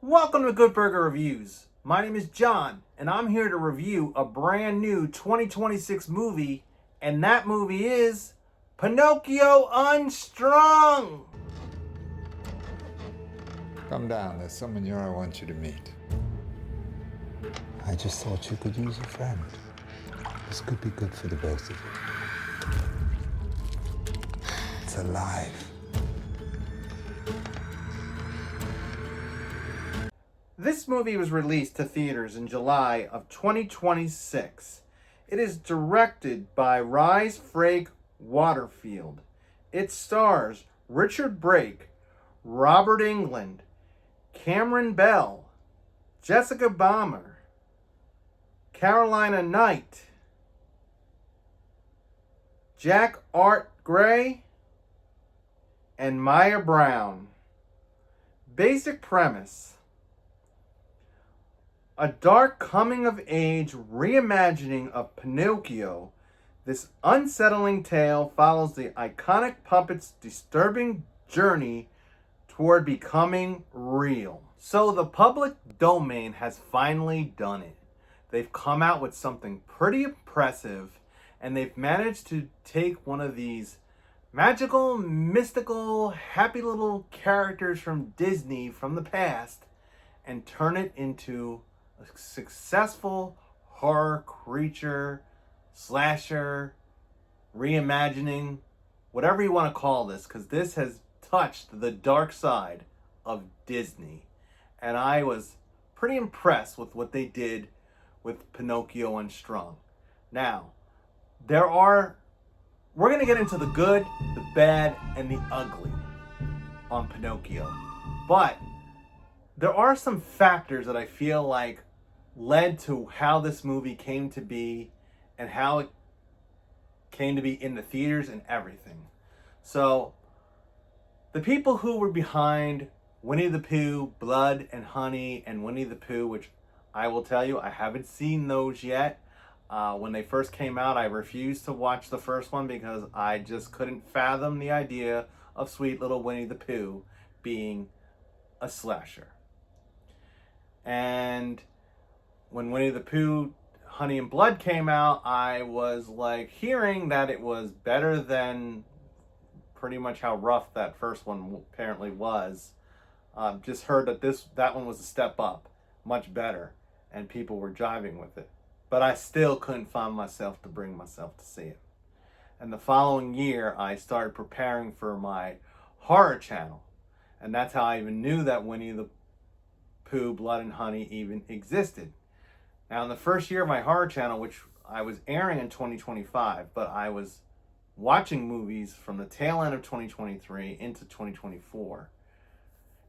Welcome to Good Burger Reviews. My name is John, and I'm here to review a brand new 2026 movie, and that movie is Pinocchio Unstrung. Come down, there's someone here I want you to meet. I just thought you could use a friend. This could be good for the both of you. It's alive. This movie was released to theaters in July of 2026. It is directed by Rise Frake Waterfield. It stars Richard Brake, Robert Englund, Cameron Bell, Jessica Balmer, Carolina Knight, Jack Art Gray, and Maya Brown. Basic premise: a dark coming-of-age reimagining of Pinocchio, this unsettling tale follows the iconic puppet's disturbing journey toward becoming real. So the public domain has finally done it. They've come out with something pretty impressive, and they've managed to take one of these magical, mystical, happy little characters from Disney from the past and turn it into a successful horror creature, slasher, reimagining, whatever you want to call this, because this has touched the dark side of Disney. And I was pretty impressed with what they did with Pinocchio Unstrung. Now, we're going to get into the good, the bad, and the ugly on Pinocchio. But there are some factors that I feel like led to how this movie came to be and how it came to be in the theaters and everything. So, the people who were behind Winnie the Pooh, Blood and Honey, and Winnie the Pooh, which I will tell you, I haven't seen those yet. When they first came out, I refused to watch the first one because I just couldn't fathom the idea of sweet little Winnie the Pooh being a slasher. And when Winnie the Pooh, Honey and Blood came out, I was like hearing that it was better than pretty much how rough that first one apparently was. Just heard that one was a step up, much better, and people were jiving with it. But I still couldn't find myself to bring myself to see it. And the following year, I started preparing for my horror channel. And that's how I even knew that Winnie the Pooh, Blood and Honey even existed. Now, in the first year of my horror channel, which I was airing in 2025, but I was watching movies from the tail end of 2023 into 2024.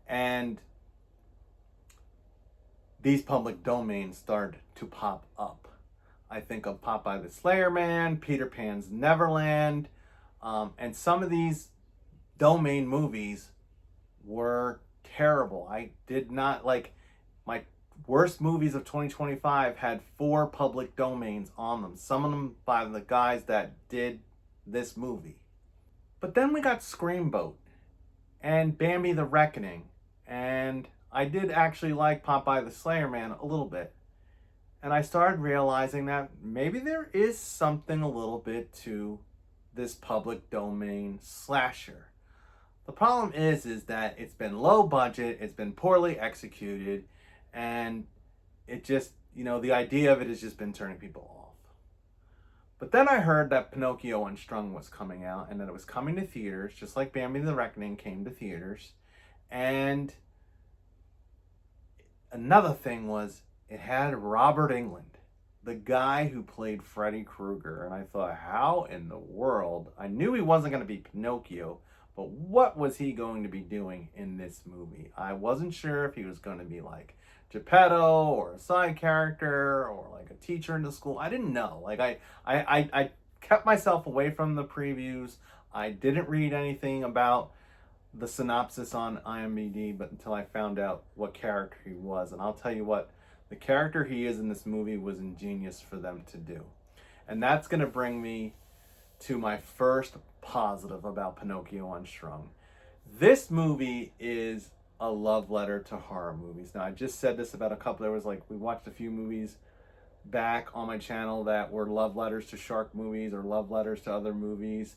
And these public domains started to pop up. I think of Popeye the Slayer Man, Peter Pan's Neverland, and some of these domain movies were terrible. I did not like my worst movies of 2025 had 4 public domains on them. Some of them by the guys that did this movie. But then we got Screamboat and Bambi the Reckoning, and I did actually like Popeye the Slayer Man a little bit. And I started realizing that maybe there is something a little bit to this public domain slasher. The problem is that it's been low budget, it's been poorly executed, and it just, the idea of it has just been turning people off. But then I heard that Pinocchio Unstrung was coming out and that it was coming to theaters, just like Bambi the Reckoning came to theaters. And another thing was, it had Robert Englund, the guy who played Freddy Krueger. And I thought, how in the world? I knew he wasn't going to be Pinocchio, but what was he going to be doing in this movie? I wasn't sure if he was going to be like Geppetto or a side character or like a teacher in the school. I didn't know. Like I kept myself away from the previews. I didn't read anything about the synopsis on IMDb, but until I found out what character he was. And I'll tell you what, the character he is in this movie was ingenious for them to do. And that's going to bring me to my first positive about Pinocchio Unstrung. This movie is a love letter to horror movies. Now, I just said this about a couple. There was like, we watched a few movies back on my channel that were love letters to shark movies or love letters to other movies,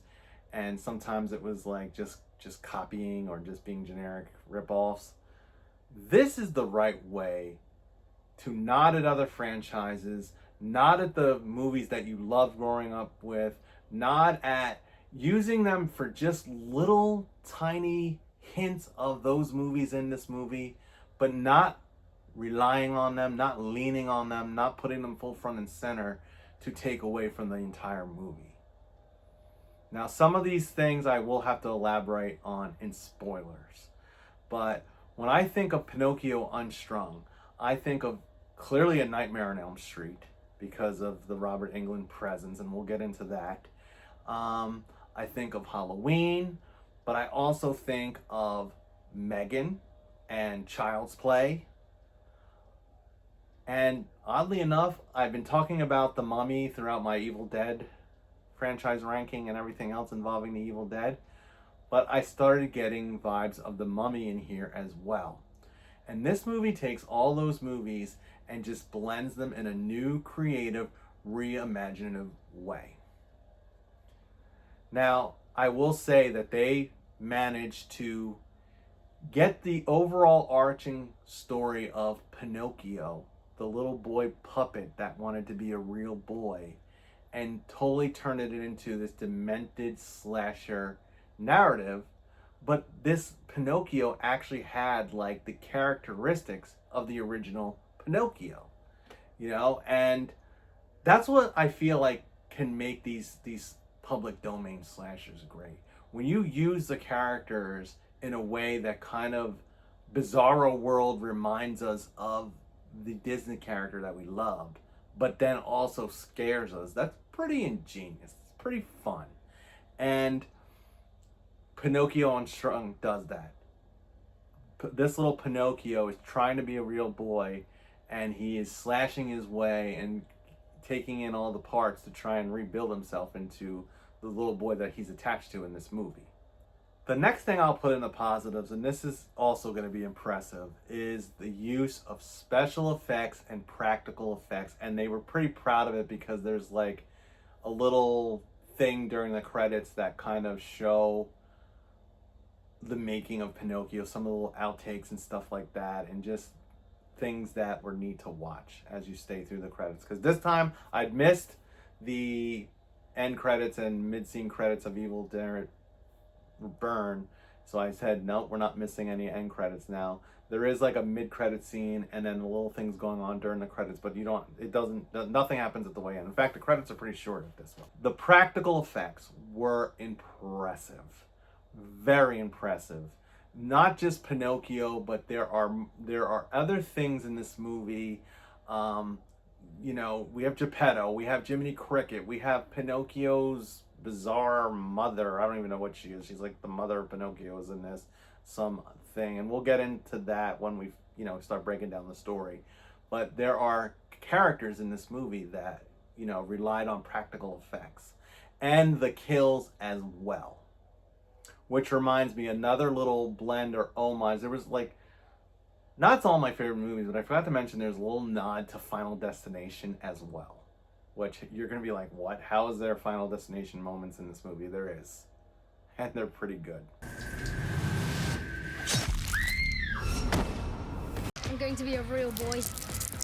and sometimes it was like just copying or just being generic rip-offs. This is the right way to nod at other franchises, nod at the movies that you loved growing up with, nod at using them for just little tiny hints of those movies in this movie, but not relying on them, not leaning on them, not putting them full front and center to take away from the entire movie. Now, some of these things I will have to elaborate on in spoilers, but when I think of Pinocchio Unstrung, I think of clearly A Nightmare on Elm Street because of the Robert Englund presence, and we'll get into that. I think of Halloween, but I also think of Megan and Child's Play. And oddly enough, I've been talking about The Mummy throughout my Evil Dead franchise ranking and everything else involving the Evil Dead, but I started getting vibes of The Mummy in here as well. And this movie takes all those movies and just blends them in a new, creative, reimaginative way. Now, I will say that they managed to get the overall arching story of Pinocchio, the little boy puppet that wanted to be a real boy, and totally turn it into this demented slasher narrative. But this Pinocchio actually had like the characteristics of the original Pinocchio, you know, and that's what I feel like can make these public domain slashers great. When you use the characters in a way that kind of bizarro world reminds us of the Disney character that we loved, but then also scares us. That's pretty ingenious. It's pretty fun. And Pinocchio Unstrung does that. This little Pinocchio is trying to be a real boy, and he is slashing his way and taking in all the parts to try and rebuild himself into the little boy that he's attached to in this movie. The next thing I'll put in the positives, and this is also going to be impressive, is the use of special effects and practical effects. And they were pretty proud of it because there's like a little thing during the credits that kind of show the making of Pinocchio, some of the little outtakes and stuff like that, and just things that were neat to watch as you stay through the credits. Because this time I'd missed the end credits and mid-scene credits of Evil Dead Burn, so I said nope, we're not missing any end credits now. There is like a mid-credit scene and then little things going on during the credits, but nothing happens at the way end. In fact, the credits are pretty short at this one. The practical effects were impressive, very impressive. Not just Pinocchio, but there are other things in this movie. You know, we have Geppetto, we have Jiminy Cricket, we have Pinocchio's bizarre mother. I don't even know what she is. She's like the mother of Pinocchio is in this something, and we'll get into that when we start breaking down the story. But there are characters in this movie that relied on practical effects and the kills as well, which reminds me another little blend or homage. There was like, not all my favorite movies, but I forgot to mention there's a little nod to Final Destination as well. Which you're going to be like, what? How is there Final Destination moments in this movie? There is. And they're pretty good. I'm going to be a real boy.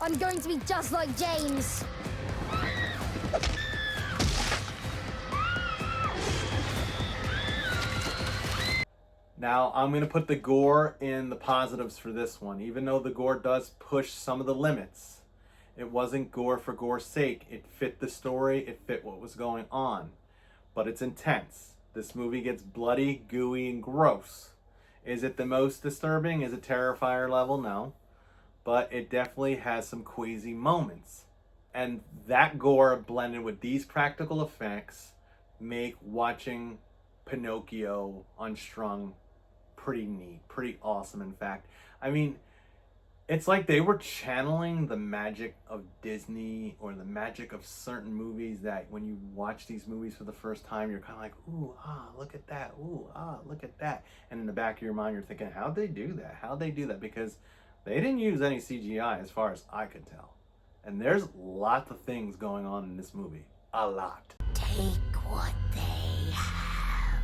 I'm going to be just like James. Now, I'm going to put the gore in the positives for this one. Even though the gore does push some of the limits. It wasn't gore for gore's sake. It fit the story. It fit what was going on. But it's intense. This movie gets bloody, gooey, and gross. Is it the most disturbing? Is it Terrifier level? No. But it definitely has some queasy moments. And that gore blended with these practical effects make watching Pinocchio Unstrung pretty neat. Pretty awesome, in fact. I mean, It's like they were channeling the magic of Disney or the magic of certain movies that when you watch these movies for the first time, you're kind of like, ooh, ah, look at that. Ooh, ah, look at that. And in the back of your mind, you're thinking, how'd they do that? How'd they do that? Because they didn't use any CGI as far as I could tell. And there's lots of things going on in this movie. A lot. Take what they have,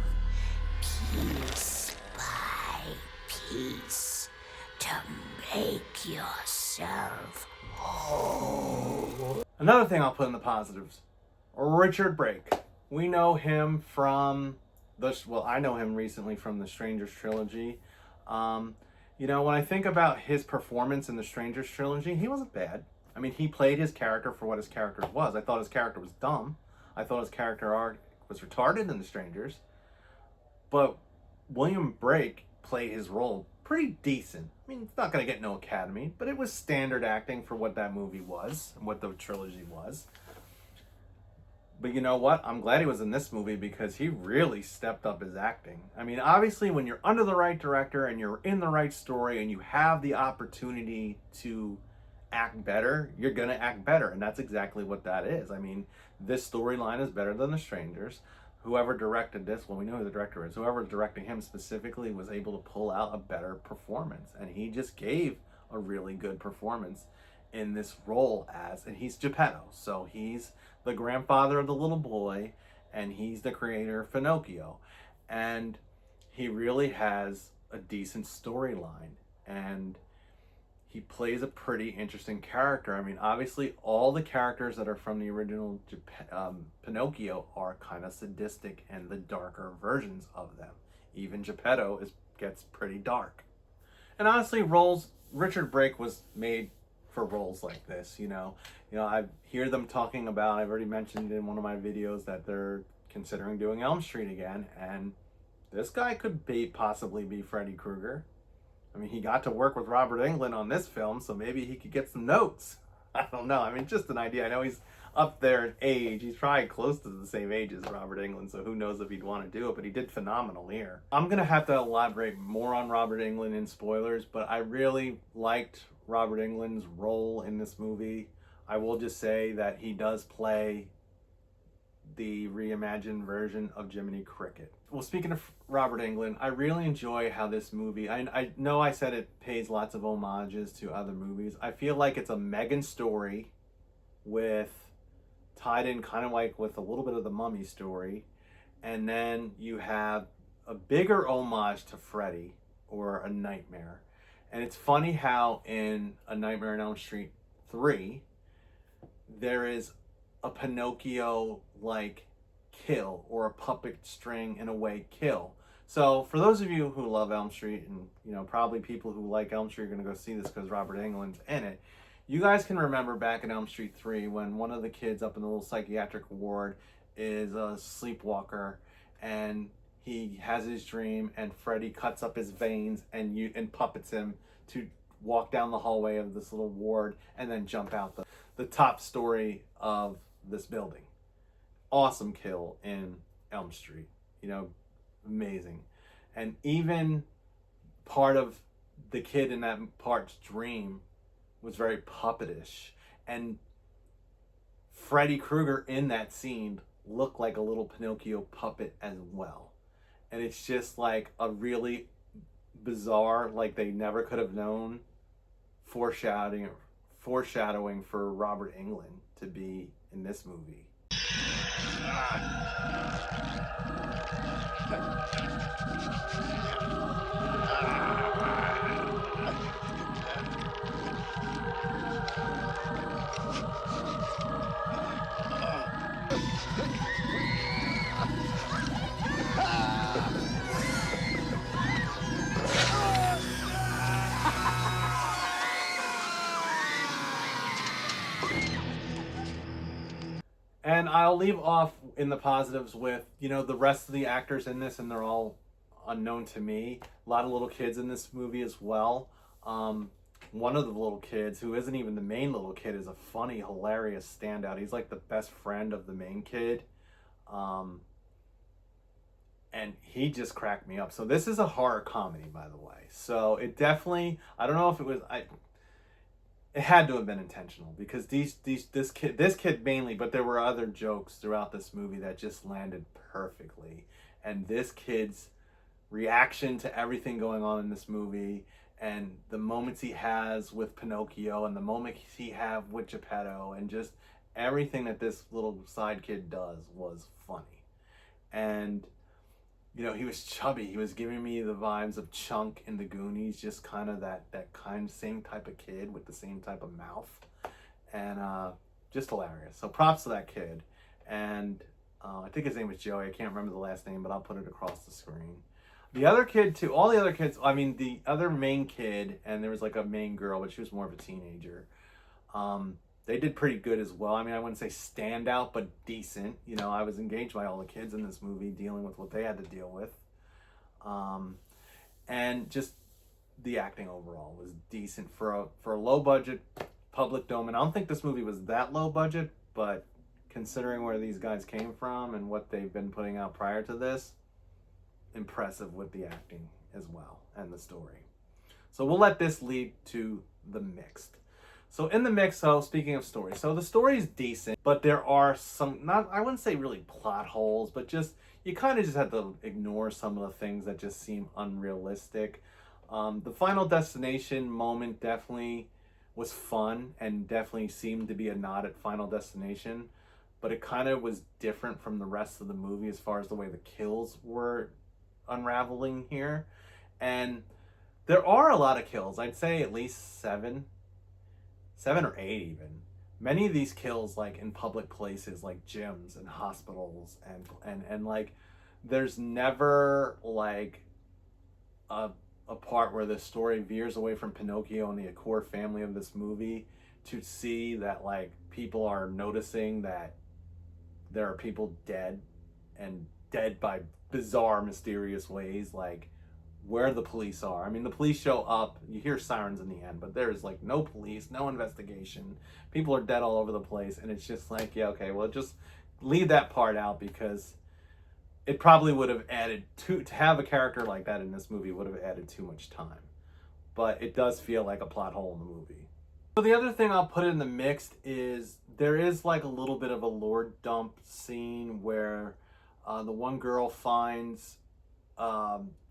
piece by piece, to make yourself whole. Another thing I'll put in the positives, Richard Brake. We know him from I know him recently from the Strangers trilogy. You know, when I think about his performance in the Strangers trilogy, he wasn't bad. I mean, he played his character for what his character was. I thought his character was dumb. I thought his character arc was retarded in the Strangers. But William Brake played his role pretty decent. I mean, it's not going to get no Academy, but it was standard acting for what that movie was and what the trilogy was. But you know what? I'm glad he was in this movie because he really stepped up his acting. I mean, obviously, when you're under the right director and you're in the right story and you have the opportunity to act better, you're going to act better. And that's exactly what that is. I mean, this storyline is better than The Strangers. Whoever directed this, well, we know who the director is. Whoever's directing him specifically was able to pull out a better performance. And he just gave a really good performance in this role and he's Geppetto. So he's the grandfather of the little boy, and he's the creator of Pinocchio. And he really has a decent storyline. And he plays a pretty interesting character. I mean, obviously, all the characters that are from the original Pinocchio are kind of sadistic and the darker versions of them. Even Geppetto gets pretty dark. And honestly, Richard Brake was made for roles like this. You know, I hear them talking about. I've already mentioned in one of my videos that they're considering doing Elm Street again, and this guy could possibly be Freddy Krueger. I mean, he got to work with Robert Englund on this film, so maybe he could get some notes. I don't know. I mean, just an idea. I know he's up there in age. He's probably close to the same age as Robert Englund, so who knows if he'd want to do it, but he did phenomenal here. I'm going to have to elaborate more on Robert Englund in spoilers, but I really liked Robert Englund's role in this movie. I will just say that he does play the reimagined version of Jiminy Cricket. Well, speaking of Robert Englund, I really enjoy how this movie, I know I said it pays lots of homages to other movies. I feel like it's a Megan story tied in kind of like with a little bit of the Mummy story. And then you have a bigger homage to Freddy or A Nightmare. And it's funny how in A Nightmare on Elm Street 3, there is a Pinocchio-like kill, or a puppet string in a way kill. So for those of you who love Elm Street, and probably people who like Elm Street are going to go see this because Robert Englund's in it, you guys can remember back in Elm Street 3 when one of the kids up in the little psychiatric ward is a sleepwalker, and he has his dream, and Freddy cuts up his veins and puppets him to walk down the hallway of this little ward and then jump out the top story of this building. Awesome kill in Elm Street. Amazing. And even part of the kid in that part's dream was very puppetish. And Freddy Krueger in that scene looked like a little Pinocchio puppet as well. And it's just like a really bizarre, like they never could have known, foreshadowing for Robert Englund to be in this movie. And I'll leave off in the positives with, the rest of the actors in this, and they're all unknown to me. A lot of little kids in this movie as well. One of the little kids, who isn't even the main little kid, is a funny, hilarious standout. He's like the best friend of the main kid. And he just cracked me up. So this is a horror comedy, by the way. So it definitely, I don't know if it was, it had to have been intentional, because this kid mainly, but there were other jokes throughout this movie that just landed perfectly. And this kid's reaction to everything going on in this movie, and the moments he has with Pinocchio, and the moments he have with Geppetto, and just everything that this little side kid does was funny. And you know, he was chubby. He was giving me the vibes of Chunk in the Goonies, just kind of that kind, same type of kid with the same type of mouth, and just hilarious. So props to that kid. And I think his name was Joey. I can't remember the last name, but I'll put it across the screen. The other kid too. All the other kids. I mean, the other main kid, and there was like a main girl, but she was more of a teenager. They did pretty good as well. I mean, I wouldn't say standout, but decent. You know, I was engaged by all the kids in this movie, dealing with what they had to deal with. And just the acting overall was decent for a low budget public domain. I don't think this movie was that low budget, but considering where these guys came from and what they've been putting out prior to this, impressive with the acting as well and the story. So we'll let this lead to the mixed. So in the mix, so speaking of story, so the story is decent, but there are some, not, I wouldn't say really plot holes, but just, you kind of just have to ignore some of the things that just seem unrealistic. The Final Destination moment definitely was fun and definitely seemed to be a nod at Final Destination, but it kind of was different from the rest of the movie as far as the way the kills were unraveling here. And there are a lot of kills. I'd say at least seven or eight even. Many of these kills like in public places like gyms and hospitals, and like there's never like a part where the story veers away from Pinocchio and the core family of this movie to see that like people are noticing that there are people dead, and dead by bizarre, mysterious ways, like where the police are. I mean, the police show up, you hear sirens in the end, but there's like no police, no investigation. People are dead all over the place, and it's just like, yeah, okay, well, just leave that part out, because it probably would have added to have a character like that in this movie would have added too much time. But it does feel like a plot hole in the movie. So the other thing I'll put in the mixed is there is like a little bit of a lore dump scene where the one girl finds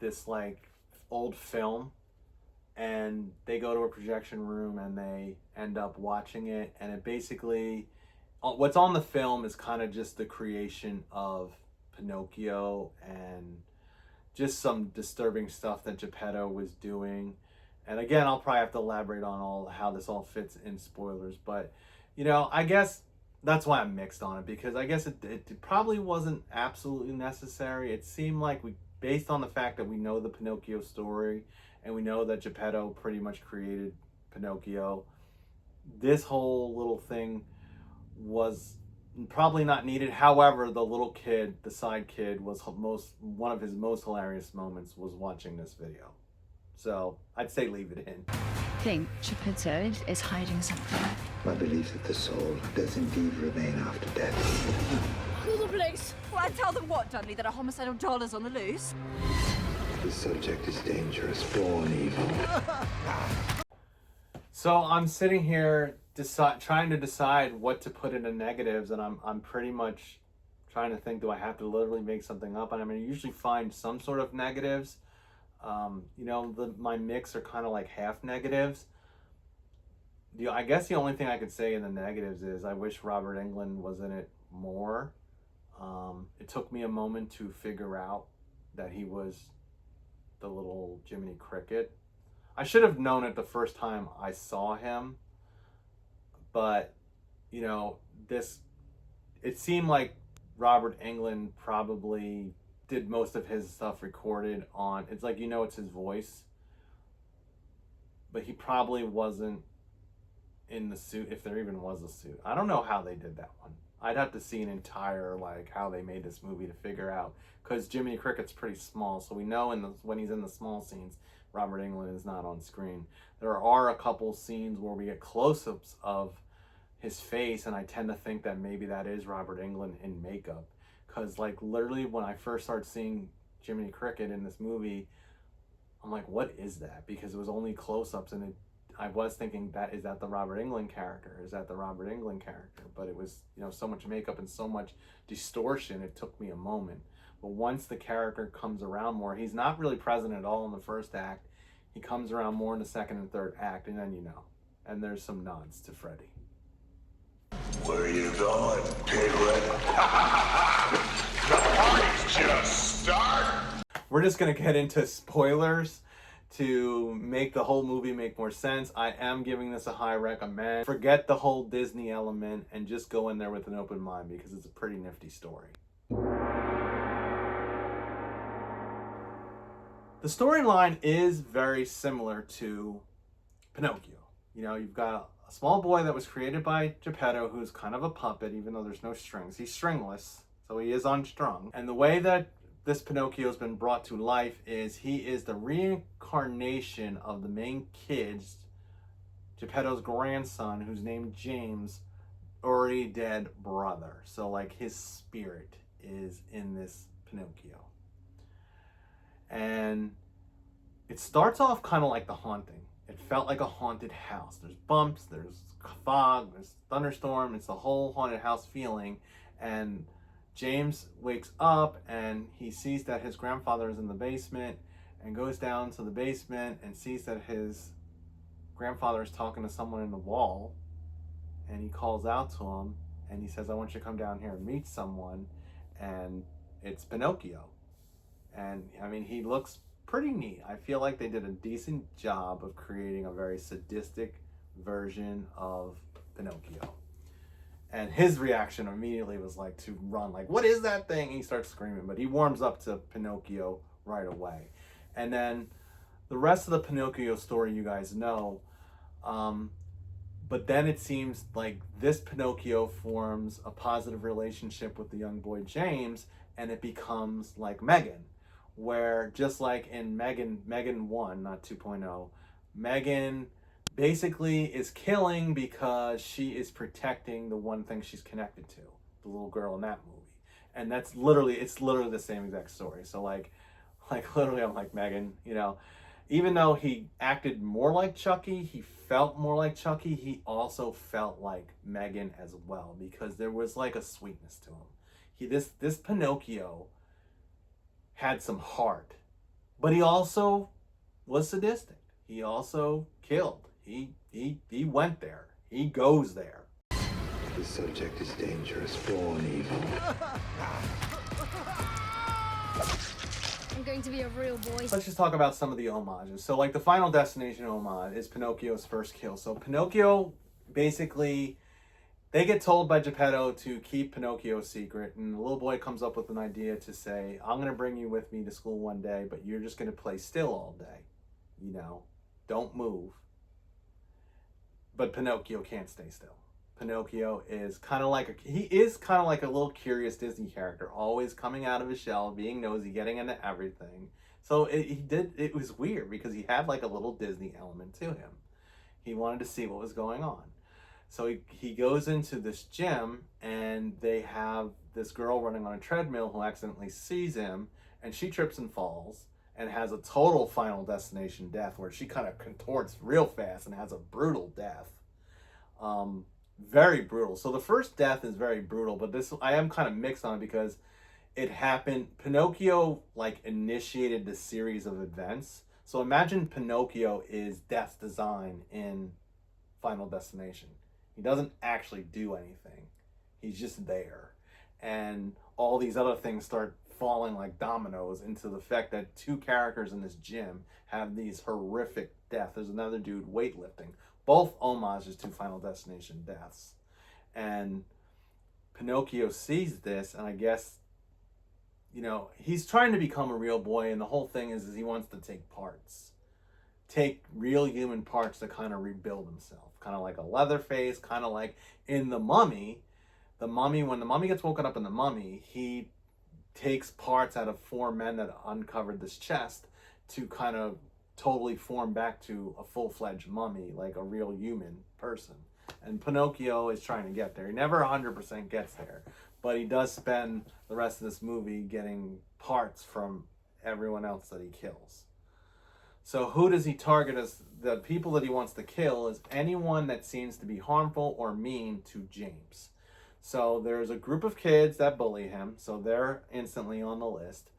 this like old film, and they go to a projection room and they end up watching it, and it basically, what's on the film is kind of just the creation of Pinocchio and just some disturbing stuff that Geppetto was doing. And again, I'll probably have to elaborate on all how this all fits in spoilers, but you know, I guess that's why I'm mixed on it, because I guess it probably wasn't absolutely necessary. It seemed like we, based on the fact that we know the Pinocchio story and we know that Geppetto pretty much created Pinocchio, this whole little thing was probably not needed. However, the little kid, the side kid, was one of his most hilarious moments was watching this video. So I'd say leave it in. I think Geppetto is hiding something. My belief that the soul does indeed remain after death. Call the police. Well, and tell them what, Dudley, that a homicidal doll is on the loose? The subject is dangerous, born evil. So I'm sitting here trying to decide what to put into negatives, and I'm pretty much trying to think, do I have to literally make something up? And I mean, I usually find some sort of negatives. You know, my mix are kind of like half negatives. I guess the only thing I could say in the negatives is I wish Robert Englund was in it more. It took me a moment to figure out that he was the little Jiminy Cricket. I should have known it the first time I saw him, but you know, it seemed like Robert Englund probably did most of his stuff recorded on, it's like, you know, it's his voice, but he probably wasn't in the suit, if there even was a suit. I don't know how they did that one. I'd have to see an entire, like, how they made this movie to figure out, because Jiminy Cricket's pretty small, so we know when he's in the small scenes, Robert Englund is not on screen. There are a couple scenes where we get close-ups of his face, and I tend to think that maybe that is Robert Englund in makeup. Because, like, literally when I first started seeing Jiminy Cricket in this movie, I'm like, what is that? Because it was only close-ups, and I was thinking that, is that the Robert Englund character? Is that the Robert Englund character? But it was, you know, so much makeup and so much distortion, it took me a moment. But once the character comes around more, he's not really present at all in the first act. He comes around more in the second and third act, and then you know. And there's some nods to Freddy. Where are you going, piglet? The party's just starting. We're just going to get into spoilers to make the whole movie make more sense. I am giving this a high recommend. Forget the whole Disney element and just go in there with an open mind, because it's a pretty nifty story. The storyline is very similar to Pinocchio. You know, you've got a small boy that was created by Geppetto, who's kind of a puppet, even though there's no strings. He's stringless, so he is unstrung. And the way that this Pinocchio has been brought to life is he is the reincarnation of the main kid's, Geppetto's grandson, who's named James, already dead brother. So like his spirit is in this Pinocchio. And it starts off kind of like The Haunting. It felt like a haunted house. There's bumps, there's fog, there's thunderstorm. It's the whole haunted house feeling. And James wakes up and he sees that his grandfather is in the basement, and goes down to the basement and sees that his grandfather is talking to someone in the wall. And he calls out to him and he says, I want you to come down here and meet someone. And it's Pinocchio. And I mean, he looks pretty neat. I feel like they did a decent job of creating a very sadistic version of Pinocchio. And his reaction immediately was like to run, like, what is that thing? And he starts screaming, but he warms up to Pinocchio right away. And then the rest of the Pinocchio story you guys know. But then it seems like this Pinocchio forms a positive relationship with the young boy James, and it becomes like Megan, where just like in Megan 1, not 2.0, Megan basically is killing because she is protecting the one thing she's connected to, the little girl in that movie. And it's literally the same exact story. So like literally I'm like, Megan, you know, even though he acted more like Chucky, he felt more like Chucky, he also felt like Megan as well, because there was like a sweetness to him. This Pinocchio had some heart, but he also was sadistic. He also killed. He went there. He goes there. The subject is dangerous, born evil. I'm going to be a real boy. Let's just talk about some of the homages. So like the Final Destination homage is Pinocchio's first kill. So Pinocchio, basically, they get told by Geppetto to keep Pinocchio's secret, and the little boy comes up with an idea to say, I'm going to bring you with me to school one day, but you're just going to play still all day. You know, don't move. But Pinocchio can't stay still. Pinocchio is kind of like a little curious Disney character, always coming out of his shell, being nosy, getting into everything. So it was weird because he had like a little Disney element to him. He wanted to see what was going on. So he goes into this gym, and they have this girl running on a treadmill who accidentally sees him, and she trips and falls and has a total Final Destination death where she kind of contorts real fast and has a brutal death. Very brutal. So the first death is very brutal, but this, I am kind of mixed on it because it happened, Pinocchio like initiated the series of events. So imagine Pinocchio is Death's design in Final Destination. He doesn't actually do anything. He's just there. And all these other things start falling like dominoes into the fact that two characters in this gym have these horrific deaths. There's another dude weightlifting. Both homages to Final Destination deaths. And Pinocchio sees this, and I guess, you know, he's trying to become a real boy, and the whole thing is he wants to take parts. Take real human parts to kind of rebuild himself. Kind of like a Leatherface, kind of like in The Mummy. When the mummy gets woken up in The Mummy, he takes parts out of four men that uncovered this chest to kind of totally form back to a full-fledged mummy, like a real human person. And Pinocchio is trying to get there. He never 100% gets there, but he does spend the rest of this movie getting parts from everyone else that he kills. So who does he target as the people that he wants to kill is anyone that seems to be harmful or mean to James. So there's a group of kids that bully him, so they're instantly on the list.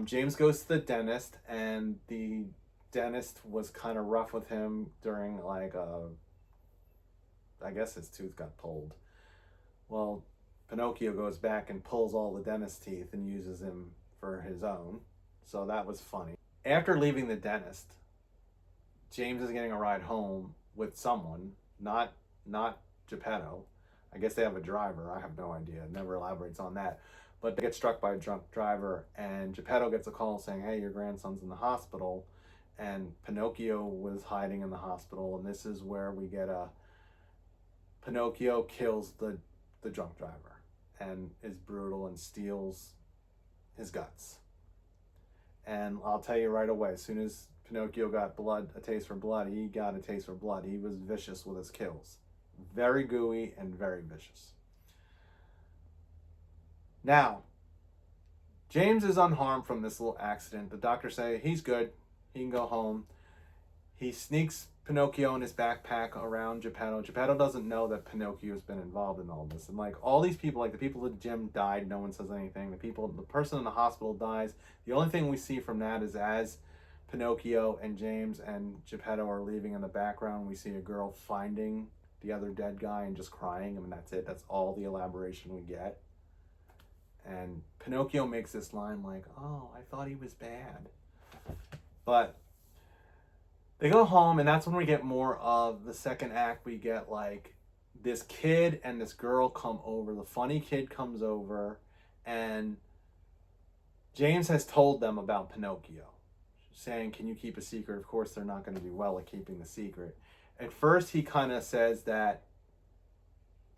James goes to the dentist, and the dentist was kind of rough with him during I guess his tooth got pulled. Well, Pinocchio goes back and pulls all the dentist's teeth and uses him for his own. So that was funny. After leaving the dentist, James is getting a ride home with someone, not Geppetto. I guess they have a driver. I have no idea. It never elaborates on that. But they get struck by a drunk driver, and Geppetto gets a call saying, hey, your grandson's in the hospital. And Pinocchio was hiding in the hospital, and this is where we get Pinocchio kills the drunk driver and is brutal and steals his guts. And I'll tell you right away, as soon as Pinocchio got a taste for blood, he got a taste for blood. He was vicious with his kills. Very gooey and very vicious. Now, James is unharmed from this little accident. The doctors say he's good. He can go home. He sneaks Pinocchio in his backpack around Geppetto. Geppetto doesn't know that Pinocchio's been involved in all this. And like all these people, like the people at the gym died, no one says anything. The person in the hospital dies. The only thing we see from that is as Pinocchio and James and Geppetto are leaving in the background, we see a girl finding the other dead guy and just crying. I mean, that's it. That's all the elaboration we get. And Pinocchio makes this line like, oh, I thought he was bad. But they go home, and that's when we get more of the second act. We get like this kid and this girl come over. The funny kid comes over, and James has told them about Pinocchio, saying, can you keep a secret? Of course, they're not going to do well at keeping the secret. At first, he kind of says that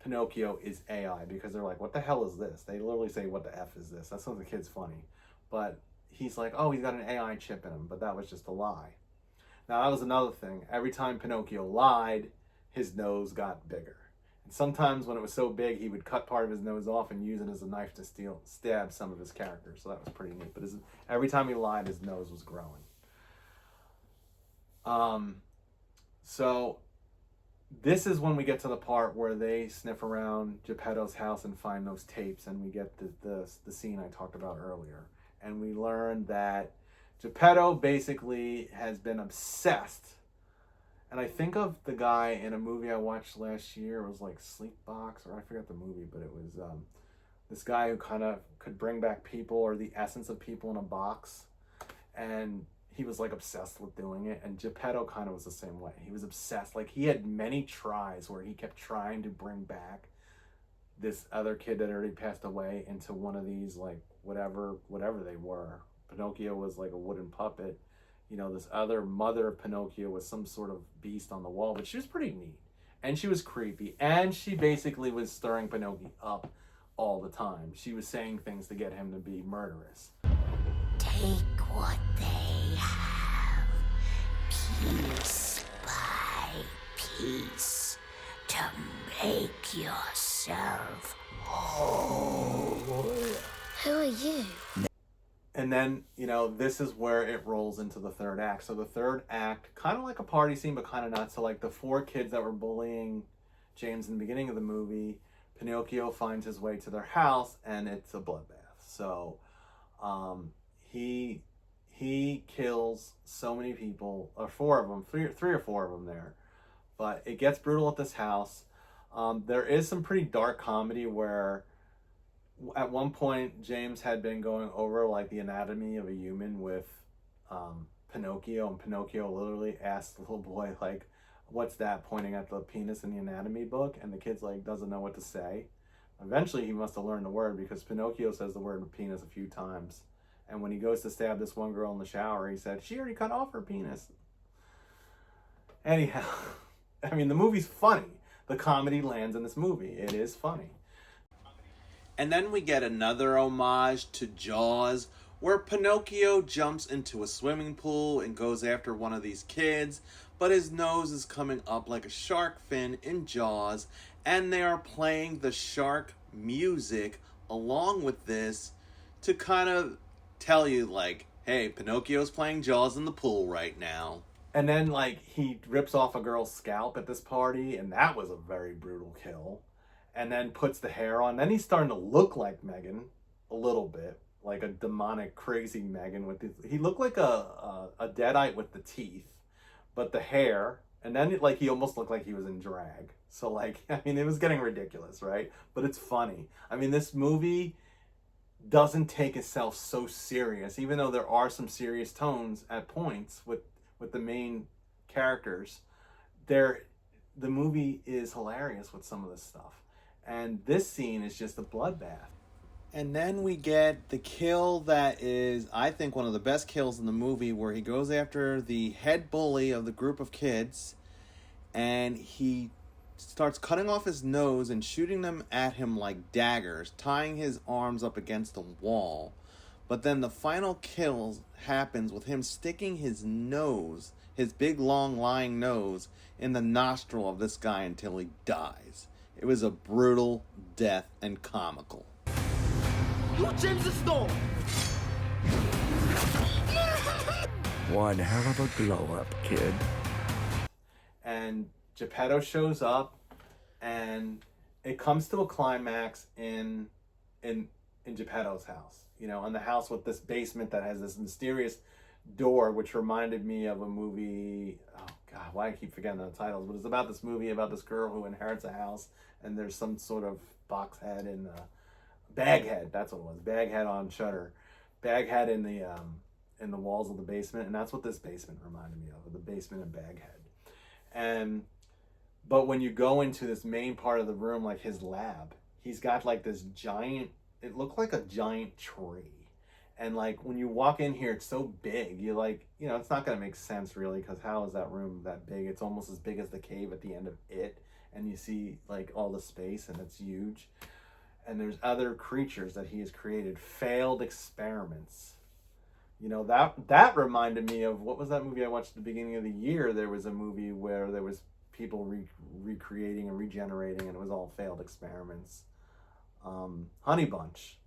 Pinocchio is AI, because they're like, what the hell is this? They literally say, what the F is this? That's when the kid's funny. But he's like, oh, he's got an AI chip in him, but that was just a lie. Now, that was another thing. Every time Pinocchio lied, his nose got bigger. And sometimes when it was so big, he would cut part of his nose off and use it as a knife to stab some of his characters. So that was pretty neat. But every time he lied, his nose was growing. So this is when we get to the part where they sniff around Geppetto's house and find those tapes, and we get the scene I talked about earlier. And we learn that Geppetto basically has been obsessed. And I think of the guy in a movie I watched last year. It was like Sleepbox, or I forget the movie, but it was this guy who kind of could bring back people, or the essence of people in a box. And he was like obsessed with doing it. And Geppetto kind of was the same way. He was obsessed. Like he had many tries where he kept trying to bring back this other kid that already passed away into one of these, like whatever they were. Pinocchio was like a wooden puppet. You know, this other mother of Pinocchio was some sort of beast on the wall, but she was pretty neat. And she was creepy. And she basically was stirring Pinocchio up all the time. She was saying things to get him to be murderous. Take what they have, piece by piece, to make yourself whole. Who are you? And then, you know, this is where it rolls into the third act. So the third act, kind of like a party scene, but kind of not. So like the four kids that were bullying James in the beginning of the movie, Pinocchio finds his way to their house, and it's a bloodbath. So he kills so many people, or four of them, three or four of them there. But it gets brutal at this house. There is some pretty dark comedy where at one point James had been going over like the anatomy of a human with Pinocchio, and Pinocchio literally asked the little boy like, what's that, pointing at the penis in the anatomy book, and the kid's like doesn't know what to say. Eventually he must have learned the word, because Pinocchio says the word penis a few times. And when he goes to stab this one girl in the shower, he said, she already cut off her penis. Anyhow, I mean, the movie's funny. The comedy lands in this movie. It is funny. And then we get another homage to Jaws, where Pinocchio jumps into a swimming pool and goes after one of these kids, but his nose is coming up like a shark fin in Jaws, and they are playing the shark music along with this to kind of tell you like, hey, Pinocchio's playing Jaws in the pool right now. And then, like, he rips off a girl's scalp at this party, and that was a very brutal kill. And then puts the hair on. Then he's starting to look like Megan a little bit, like a demonic, crazy Megan. He looked like a deadite with the teeth, but the hair. And then, like, he almost looked like he was in drag. So, like, I mean, it was getting ridiculous, right? But it's funny. I mean, this movie doesn't take itself so serious, even though there are some serious tones at points with the main characters. The movie is hilarious with some of this stuff. And this scene is just a bloodbath. And then we get the kill that is, I think, one of the best kills in the movie, where he goes after the head bully of the group of kids, and he starts cutting off his nose and shooting them at him like daggers, tying his arms up against the wall. But then the final kill happens with him sticking his nose, his big, long, lying nose, in the nostril of this guy until he dies. It was a brutal death and comical. You're James the Storm! One hell of a glow-up, kid. And Geppetto shows up, and it comes to a climax in Geppetto's house. You know, in the house with this basement that has this mysterious door, which reminded me of a movie. Oh God, why I keep forgetting the titles? But it's about this movie about this girl who inherits a house, and there's some sort of box head in the Baghead. That's what it was. Baghead on Shutter. Baghead in the walls of the basement, and that's what this basement reminded me of the basement in Baghead. But when you go into this main part of the room, like his lab, he's got like this giant. It looked like a giant tree. And like when you walk in here, it's so big. You're like, you know, it's not going to make sense really, because how is that room that big? It's almost as big as the cave at the end of it. And you see like all the space, and it's huge. And there's other creatures that he has created, failed experiments. You know, that reminded me of, what was that movie I watched at the beginning of the year? There was a movie where there was people recreating and regenerating, and it was all failed experiments. Honey Bunch.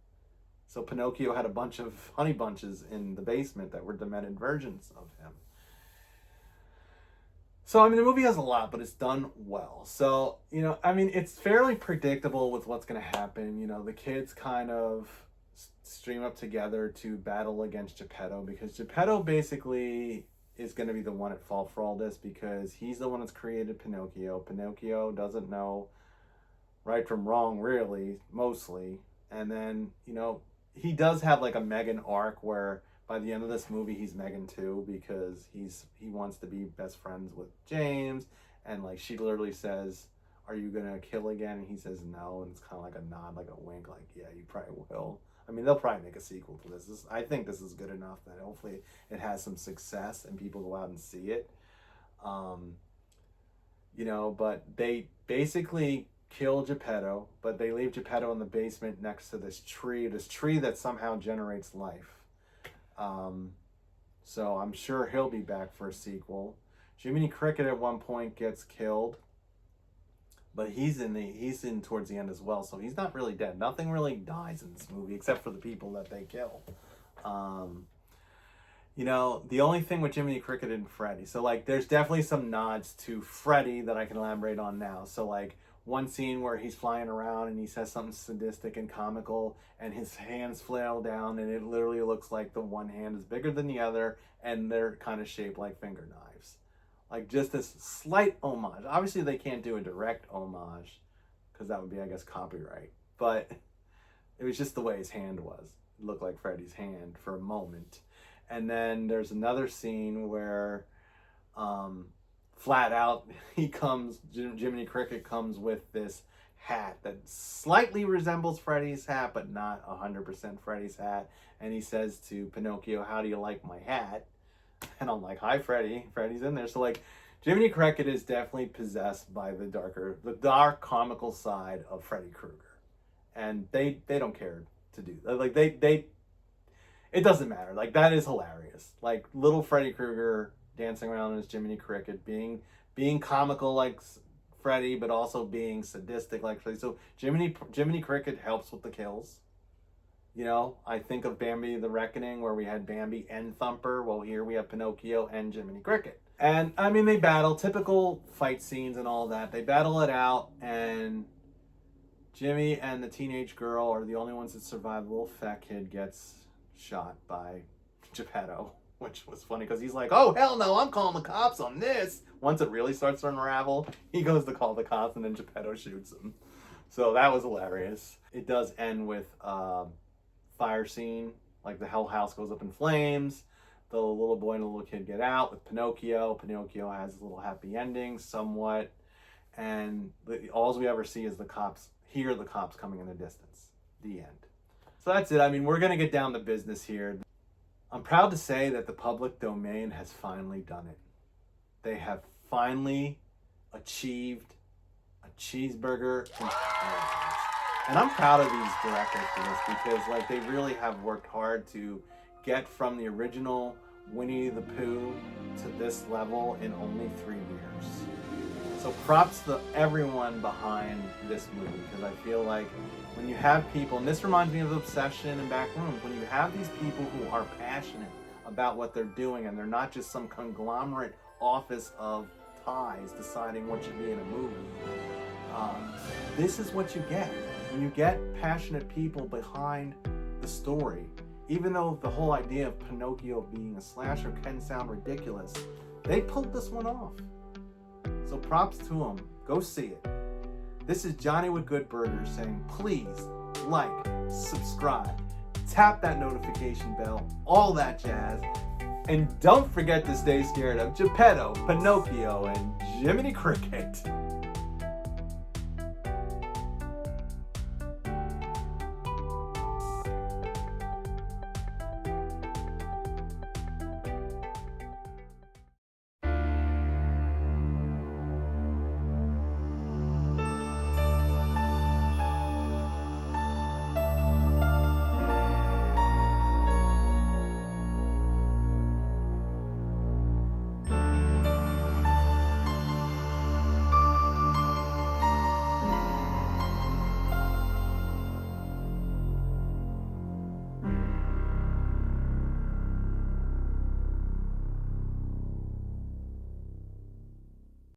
So Pinocchio had a bunch of honey bunches in the basement that were demented versions of him. So, I mean, the movie has a lot, but it's done well. So, you know, I mean, it's fairly predictable with what's going to happen. You know, the kids kind of stream up together to battle against Geppetto, because Geppetto basically is going to be the one at fault for all this, because he's the one that's created Pinocchio. Pinocchio doesn't know right from wrong, really, mostly. And then, you know, he does have like a Megan arc where by the end of this movie he's Megan too, because he wants to be best friends with James, and like she literally says, "Are you gonna kill again?" And he says no, and it's kind of like a nod, like a wink, like yeah, you probably will. I mean, they'll probably make a sequel to this. I think this is good enough that hopefully it has some success and people go out and see it. You know, but they basically kill Geppetto, but they leave Geppetto in the basement next to this tree that somehow generates life. So I'm sure he'll be back for a sequel. Jiminy Cricket at one point gets killed, but he's in towards the end as well, so he's not really dead. Nothing really dies in this movie except for the people that they kill. You know, the only thing with Jiminy Cricket and Freddy, so like there's definitely some nods to Freddy that I can elaborate on now. So like one scene where he's flying around and he says something sadistic and comical, and his hands flail down, and it literally looks like the one hand is bigger than the other, and they're kind of shaped like finger knives. Like just this slight homage. Obviously they can't do a direct homage, because that would be, I guess, copyright. But it was just the way his hand was. It looked like Freddy's hand for a moment. And then there's another scene where flat out, Jiminy Cricket comes with this hat that slightly resembles Freddy's hat, but not 100% Freddy's hat. And he says to Pinocchio, "How do you like my hat?" And I'm like, "Hi, Freddy." Freddy's in there. So like, Jiminy Cricket is definitely possessed by the dark comical side of Freddy Krueger. And they don't care to do that. Like it doesn't matter. Like that is hilarious. Like little Freddy Krueger dancing around as Jiminy Cricket, being comical like Freddy, but also being sadistic like Freddy. So Jiminy Cricket helps with the kills. You know, I think of Bambi the Reckoning, where we had Bambi and Thumper. Well, here we have Pinocchio and Jiminy Cricket. And, I mean, they battle, typical fight scenes and all that. They battle it out, and Jimmy and the teenage girl are the only ones that survive. The little fat kid gets shot by Geppetto, which was funny because he's like, oh, hell no, I'm calling the cops on this. Once it really starts to unravel, he goes to call the cops, and then Geppetto shoots him. So that was hilarious. It does end with fire scene, like the whole house goes up in flames. The little boy and the little kid get out with Pinocchio. Pinocchio has a little happy ending, somewhat. And all we ever see is the cops, hear the cops coming in the distance. The end. So that's it. I mean, we're going to get down to business here. I'm proud to say that the public domain has finally done it. They have finally achieved a cheeseburger in paradise. And I'm proud of these directors for this because, like, they really have worked hard to get from the original Winnie the Pooh to this level in only 3 years. So props to everyone behind this movie, because I feel like when you have people, and this reminds me of Obsession and Backrooms, when you have these people who are passionate about what they're doing and they're not just some conglomerate office of ties deciding what should be in a movie, this is what you get. When you get passionate people behind the story, even though the whole idea of Pinocchio being a slasher can sound ridiculous, they pulled this one off. So props to them. Go see it. This is Johnny with Good Burgers saying please like, subscribe, tap that notification bell, all that jazz. And don't forget to stay scared of Geppetto, Pinocchio, and Jiminy Cricket.